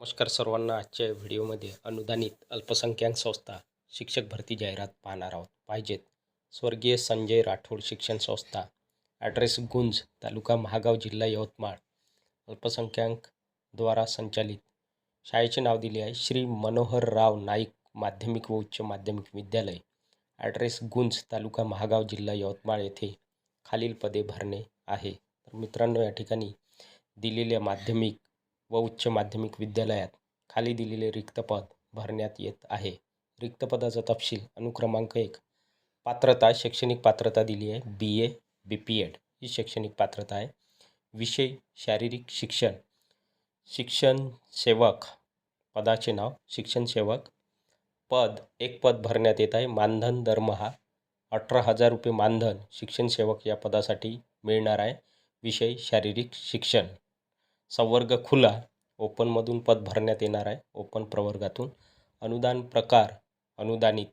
नमस्कार सर्वांना. आजच्या व्हिडिओमध्ये अनुदानित अल्पसंख्याक संस्था शिक्षक भरती जाहिरात पाहणार आहोत. पाहिजेत स्वर्गीय संजय राठोड शिक्षण संस्था, ॲड्रेस गुंज, तालुका महागाव, जिल्हा यवतमाळ. अल्पसंख्याक द्वारा संचालित. शाळेचे नाव दिले आहे श्री मनोहरराव नाईक माध्यमिक व उच्च माध्यमिक विद्यालय, ॲड्रेस गुंज, तालुका महागाव, जिल्हा यवतमाळ येथे खालील पदे भरणे आहे. तर मित्रांनो, या ठिकाणी दिलेल्या माध्यमिक व उच्च माध्यमिक विद्यालयात खाली दिलेले रिक्त पद भरण्यात येत आहे. रिक्त पदाचा तपशील. अनुक्रमांक 1. पात्रता. शैक्षणिक पात्रता दिली आहे BA BPEd ही शैक्षणिक पात्रता आहे. विषय शारीरिक शिक्षण. शिक्षण सेवक पदाचे नाव शिक्षण सेवक. पद एक पद भरण्यात येत आहे. मानधन दरमहा 18,000 रुपये मानधन शिक्षण सेवक या पदासाठी मिळणार आहे. विषय शारीरिक शिक्षण. संवर्ग खुला. ओपनमधून पद भरण्यात येणार आहे, ओपन प्रवर्गातून. अनुदान प्रकार अनुदानित.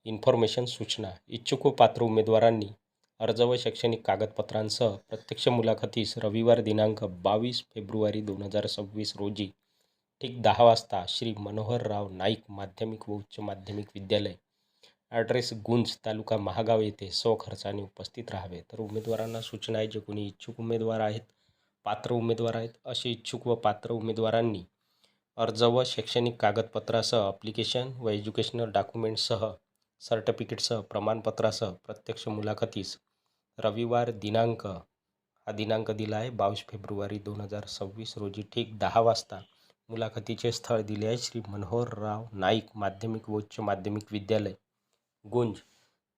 इन्फॉर्मेशन सूचना. इच्छुक व पात्र उमेदवारांनी अर्ज व शैक्षणिक कागदपत्रांसह प्रत्यक्ष मुलाखतीस रविवार दिनांक 22 फेब्रुवारी 2026 रोजी ठीक 10 वाजता श्री मनोहरराव नाईक माध्यमिक व उच्च माध्यमिक विद्यालय, ॲड्रेस गुंज, तालुका महागाव येथे स्वखर्चाने उपस्थित राहावे. तर उमेदवारांना सूचना आहे, जे कोणी इच्छुक उमेदवार आहेत, पात्र उमेदवार आहेत, असे इच्छुक व पात्र उमेदवारांनी अर्ज व शैक्षणिक कागदपत्रासह ॲप्लिकेशन व एज्युकेशनल डॉक्युमेंट्ससह सर्टिफिकेटसह प्रमाणपत्रासह प्रत्यक्ष मुलाखतीस रविवार दिनांक हा दिनांक दिला आहे 22 फेब्रुवारी 2026 रोजी ठीक 10 वाजता. मुलाखतीचे स्थळ दिले आहे श्री मनोहरराव नाईक माध्यमिक व उच्च माध्यमिक विद्यालय, गुंज,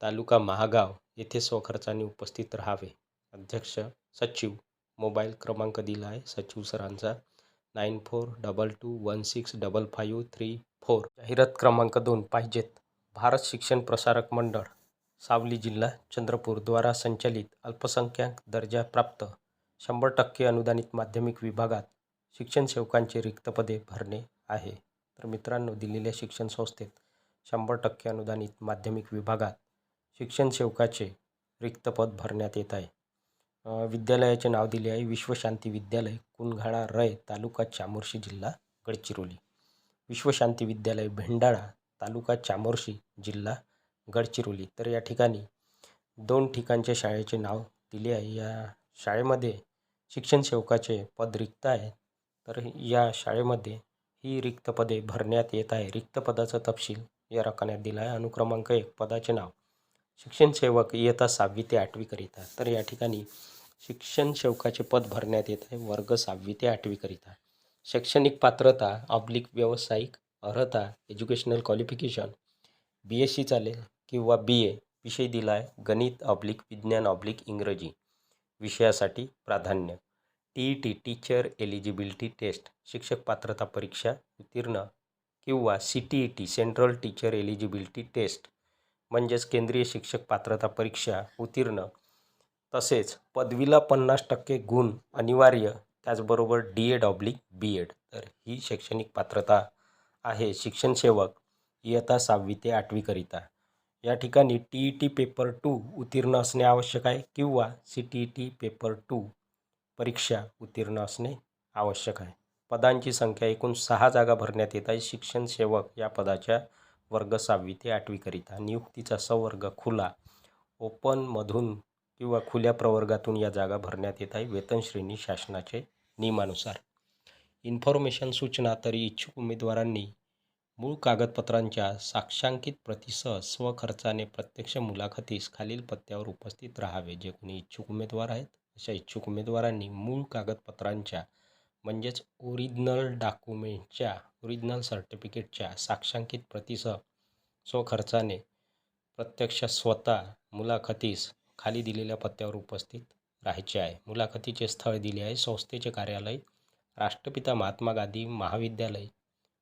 तालुका महागाव येथे स्वखर्चाने उपस्थित राहावे. अध्यक्ष सचिव. मोबाईल क्रमांक दिला आहे सचिव सरांचा 9422165534. जाहिरात क्रमांक 2. पाहिजेत भारत शिक्षण प्रसारक मंडळ, सावली, जिल्हा चंद्रपूर द्वारा संचालित अल्पसंख्याक दर्जा प्राप्त 100% अनुदानित माध्यमिक विभागात शिक्षण सेवकांचे रिक्त पदे भरणे आहे. तर मित्रांनो, दिलेल्या शिक्षण संस्थेत 100% अनुदानित माध्यमिक विभागात शिक्षण सेवकाचे रिक्त पद भरण्यात येत आहे. विद्यालयाचे नाव दिले आहे विश्वशांती विद्यालय, कुनघाळा रय, तालुका चामोर्शी, जिल्हा गडचिरोली. विश्वशांती विद्यालय भेंडाळा, तालुका चामोर्शी, जिल्हा गडचिरोली. तर या ठिकाणी 2 ठिकाणच्या शाळेचे नाव दिले आहे. या शाळेमध्ये शिक्षण सेवकाचे पद रिक्त आहे. तर या शाळेमध्ये ही रिक्त पदे भरण्यात येत आहे. रिक्त पदाचा तपशील या रकान्यात दिला आहे. अनुक्रमांक 1. पदाचे नाव शिक्षण सेवक इयत्ता 6वी ते 8वी करिता. तर या ठिकाणी शिक्षण सेवकाचे पद भरण्यात येत आहे वर्ग 6वी ते 8वी करिता. शैक्षणिक पात्रता व्यावसायिक अर्हता एज्युकेशनल क्वालिफिकेशन BSc चालेल किंवा BA. विषय दिला आहे गणित विज्ञान इंग्रजी विषयासाठी प्राधान्य. TET टीचर एलिजिबिलिटी टेस्ट शिक्षक पात्रता परीक्षा उत्तीर्ण किंवा CTET central teacher eligibility test म्हणजेच केंद्रीय शिक्षक पात्रता परीक्षा उत्तीर्ण. तसेच पदवीला 50% गुण अनिवार्य. त्याचबरोबर DED तर ही शैक्षणिक पात्रता आहे शिक्षण सेवक इयत्ता 6वी ते 8वी करिता. या ठिकाणी TET पेपर 2 उत्तीर्ण असणे आवश्यक आहे किंवा CTET पेपर 2 परीक्षा उत्तीर्ण असणे आवश्यक आहे. पदांची संख्या एकूण 6 जागा भरण्यात येत आहे शिक्षण सेवक या पदाच्या वर्ग 6वी ते 8वी करिता. नियुक्तीचा संवर्ग खुला. ओपनमधून किंवा खुल्या प्रवर्गातून या जागा भरण्यात येत आहे. वेतन श्रेणी शासनाचे नियमानुसार. इन्फॉर्मेशन सूचना. तरी इच्छुक उमेदवारांनी मूळ कागदपत्रांच्या साक्षांकित प्रतीसह स्वखर्चाने प्रत्यक्ष मुलाखतीस खालील पत्त्यावर उपस्थित राहावे. जे कोणी इच्छुक उमेदवार आहेत अशा इच्छुक उमेदवारांनी मूळ कागदपत्रांच्या म्हणजेच ओरिजिनल सर्टिफिकेटच्या साक्षांकित प्रतीसह स्वखर्चाने प्रत्यक्ष स्वतः मुलाखतीस खाली दिलेल्या पत्त्यावर उपस्थित राहायचे आहे. मुलाखतीचे स्थळ दिले आहे संस्थेचे कार्यालय राष्ट्रपिता महात्मा गांधी महाविद्यालय,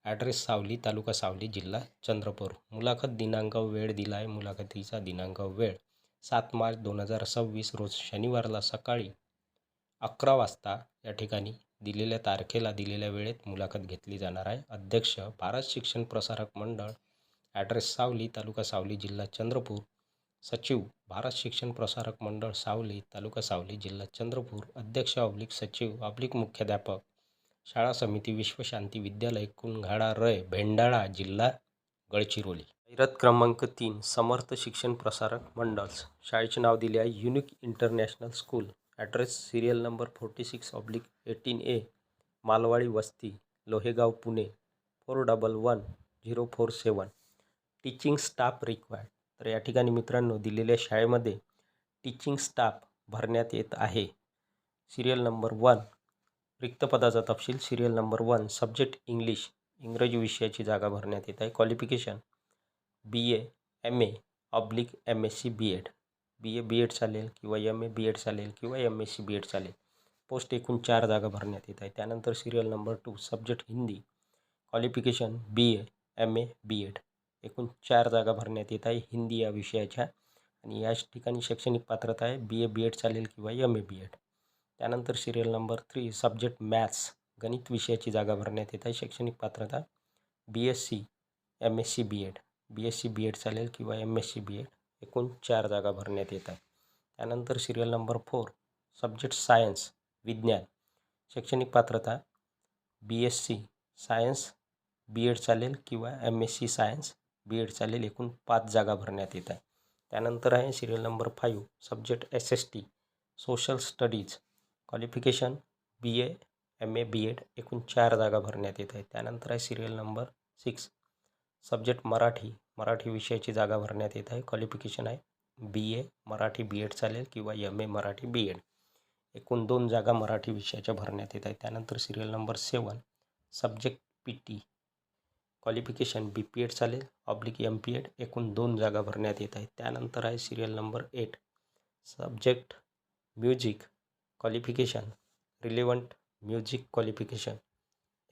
ॲड्रेस सावली, तालुका सावली, जिल्हा चंद्रपूर. मुलाखत दिनांक वेळ दिला आहे. मुलाखतीचा दिनांक वेळ 7 मार्च 2026 रोज शनिवारला सकाळी 11 वाजता या ठिकाणी दिलेल्या तारखेला दिलेल्या वेळेत मुलाखत घेतली जाणार आहे. अध्यक्ष भारत शिक्षण प्रसारक मंडळ, ॲड्रेस सावली, तालुका सावली, जिल्हा चंद्रपूर. सचिव भारत शिक्षण प्रसारक मंडळ सावली, तालुका सावली, जिल्हा चंद्रपूर. अध्यक्ष सचिव मुख्याध्यापक शाळा समिती विश्वशांती विद्यालय कुंगाडा रय भेंडाळा जिल्हा गडचिरोली. जाहिरात क्रमांक 3 समर्थ शिक्षण प्रसारक मंडळ्स. शाळेचे नाव दिले आहे unique international school. Address serial number 46/18A Malwadi वस्ती लोहेगाव पुणे 411047. Teaching staff required. तर या ठिकाणी मित्रांनो दिलेल्या शाळेमध्ये टीचिंग स्टाफ भरण्यात येत आहे. सिरियल नंबर 1 रिक्त पदाचा तपशील. सिरियल नंबर 1 सब्जेक्ट इंग्लिश इंग्रजी विषयाची जागा भरण्यात येत आहे. Qualification BA MA MSc BEd. BA BEd चालेल किंवा MA BEd चालेल किंवा MSc BEd चालेल. पोस्ट एकूण 4 जागा भरण्यात येत आहे. त्यानंतर serial number 2 subject Hindi qualification BA MA BEd. एकूण 4 जागा भरण्यात येत आहे हिंदी या विषयाच्या. आणि या ठिकाणी शैक्षणिक पात्रता आहे BA BEd चालेल किंवा MA BEd. त्यानंतर सिरियल नंबर 3 सब्जेक्ट मॅथ्स गणित विषयाची जागा भरण्यात येत आहे. शैक्षणिक पात्रता BSc MSc BEd. BSc BEd चालेल किंवा MSc BEd. एकूण 4 जागा भरण्यात येत आहे. त्यानंतर सिरियल नंबर 4 सब्जेक्ट सायन्स विज्ञान शैक्षणिक पात्रता BSc सायन्स BEd चालेल किंवा MSc सायन्स BEd चालेल. एकूण 5 जागा भरण्यात येत आहे. त्यानंतर आहे serial number 5 subject SST social studies qualification BA MA BEd. एकूण 4 जागा भरण्यात येत आहे. त्यानंतर आहे सिरियल नंबर 6 सब्जेक्ट मराठी विषयाची जागा भरण्यात येत आहे. क्वालिफिकेशन आहे BA मराठी BEd चालेल किंवा MA मराठी BEd. एकूण 2 जागा मराठी विषयाच्या भरण्यात येत आहे. त्यानंतर serial number 7 subject PT qualification BPEd चालेल MPEd. एकूण 2 जागा भरण्यात येत आहेत. त्यानंतर आहे serial number 8 subject music qualification relevant music qualification.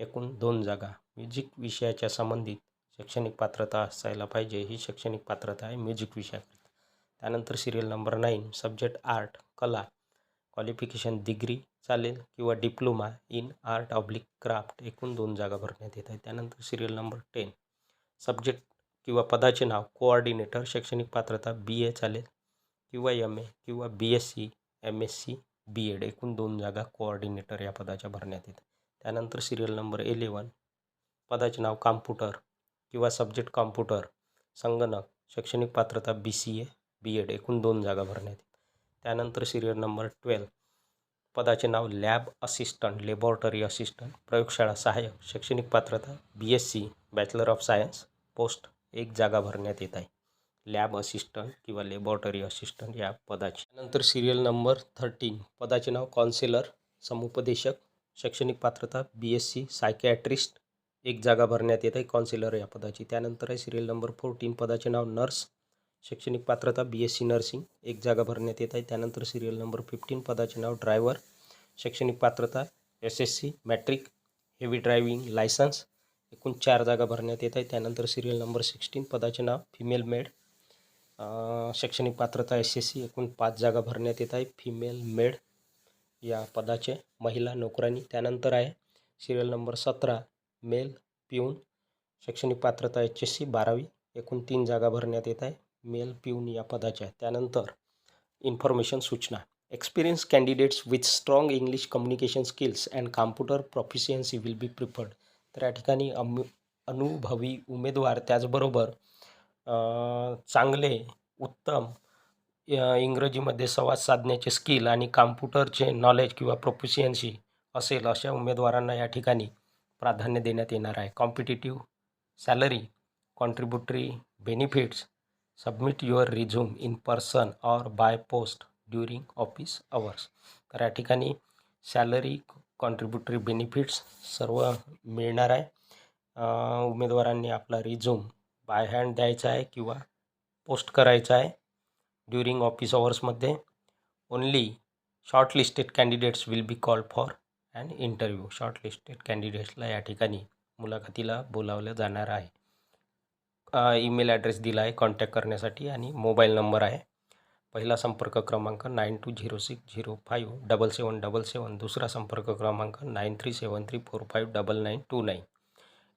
एकूण 2 जागा. म्युझिक विषयाच्या संबंधित शैक्षणिक पात्रता असायला पाहिजे ही शैक्षणिक पात्रता आहे म्युझिक विषयाकरिता. त्यानंतर सिरियल नंबर 9 सब्जेक्ट आर्ट कला क्वालिफिकेशन डिग्री चालेल किंवा डिप्लोमा इन आर्ट/क्राफ्ट. एकूण 2 जागा भरण्यात येत आहेत. त्यानंतर सिरियल नंबर 10 सब्जेक्ट किंवा पदाचे नाव कोऑर्डिनेटर शैक्षणिक पात्रता BA चालेल किंवा MA किंवा BSc MSc BEd. एकूण 2 जागा कोऑर्डिनेटर या पदाच्या भरण्यात येतात. त्यानंतर सिरियल नंबर 11 पदाचे नाव कॉम्प्युटर किंवा सब्जेक्ट कॉम्प्युटर संगणक शैक्षणिक पात्रता BCA BEd. एकूण 2 जागा भरण्यात येतात. त्यानंतर सिरियल नंबर 12 पदाचे नाव लॅब असिस्टंट लॅबोरेटरी असिस्टंट प्रयोगशाळा सहाय्यक शैक्षणिक पात्रता BSc bachelor of science. Post 1 जागा भरण्यात येत आहे लॅब असिस्टंट किंवा लॅबोरेटरी असिस्टंट या पदाची. त्यानंतर सिरियल नंबर 13 पदाचे नाव काउन्सिलर समुपदेशक शैक्षणिक पात्रता BSc सायकॅट्रिस्ट. 1 जागा भरण्यात येत आहे काउन्सिलर या पदाची. त्यानंतर आहे सिरियल नंबर 14 पदाचे नाव नर्स शैक्षणिक पात्रता BSc नर्सिंग. 1 जागा भरण्यात येत आहे. त्यानंतर सिरियल नंबर 15 पदाचे नाव ड्रायव्हर शैक्षणिक पात्रता SSC matric heavy driving licence. एकूण 4 जागा भरण्यात येत आहे. त्यानंतर सिरियल नंबर 16 पदाचे नाव फिमेल मेड शैक्षणिक पात्रता SSC. एकूण 5 जागा भरण्यात येत आहे फिमेल मेड या पदाचे महिला नोकरांनी. त्यानंतर आहे सिरियल नंबर 17 मेल पिऊन शैक्षणिक पात्रता HSC 12वी. एकूण 3 जागा भरण्यात येत आहे मेल पिऊन या पदाच्या. त्यानंतर इन्फॉर्मेशन सूचना experience candidates with strong English communication skills and computer proficiency will be preferred. तर या ठिकाणी अनुभवी उमेदवार त्याचबरोबर चांगले उत्तम इंग्रजीमध्ये संवाद साधण्याचे स्किल आणि कॉम्प्युटरचे नॉलेज किंवा प्रोफिशियन्सी असेल अशा उमेदवारांना या ठिकाणी प्राधान्य देण्यात येणार आहे. Competitive salary contributory benefits submit your resume in person or by post during office hours. तर या ठिकाणी सॅलरी कॉन्ट्रीब्युटरी बेनिफिट्स सर्व मिळणार आहे. उमेदवारांनी आपला रिझ्यूम बाय हँड द्यायचा आहे किंवा पोस्ट करायचा आहे ड्युरिंग ऑफिस अवर्समध्ये. Only shortlisted candidates will be called for and interview. Shortlisted कॅन्डिडेट्सला या ठिकाणी मुलाखतीला बोलावलं जाणार आहे. ईमेल ॲड्रेस दिला आहे कॉन्टॅक्ट करण्यासाठी आणि मोबाईल नंबर आहे. पहिला संपर्क क्रमांक 9206057777. दुसरा संपर्क क्रमांक 9373459929.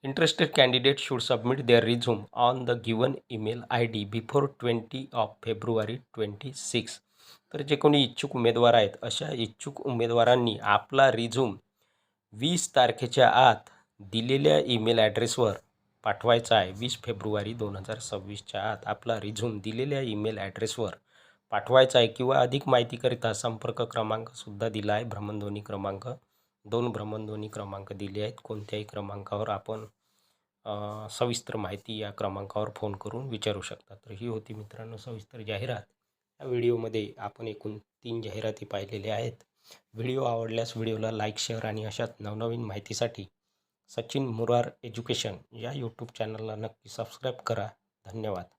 Interested candidates should submit their resume on the given email ID before 20 of February 26. तर जे कोणी इच्छुक उमेदवार आहेत अशा इच्छुक उमेदवारांनी आपला रिझ्यूम 20 तारखेच्या आत दिलेल्या ईमेल ॲड्रेसवर पाठवायचा आहे. 20 फेब्रुवारी 2026च्या आत आपला रिझ्यूम दिलेल्या ईमेल ॲड्रेसवर पाठवायचा आहे किंवा अधिक माहितीकरिता संपर्क क्रमांकसुद्धा दिला आहे. भ्रमणध्वनी क्रमांक 2 भ्रमणध्वनी क्रमांक दिले आहेत. कोणत्याही क्रमांकावर आपण सविस्तर माहिती या क्रमांकावर फोन करून विचारू शकता. तर ही होती मित्रांनो सविस्तर जाहिरात. या व्हिडिओमध्ये आपण एकूण 3 जाहिराती पाहिलेल्या आहेत. व्हिडिओ आवडल्यास व्हिडिओला लाईक, शेअर आणि अशाच नवनवीन माहितीसाठी सचिन मुरार एज्युकेशन या यूट्यूब चॅनलला नक्की सबस्क्राईब करा. धन्यवाद.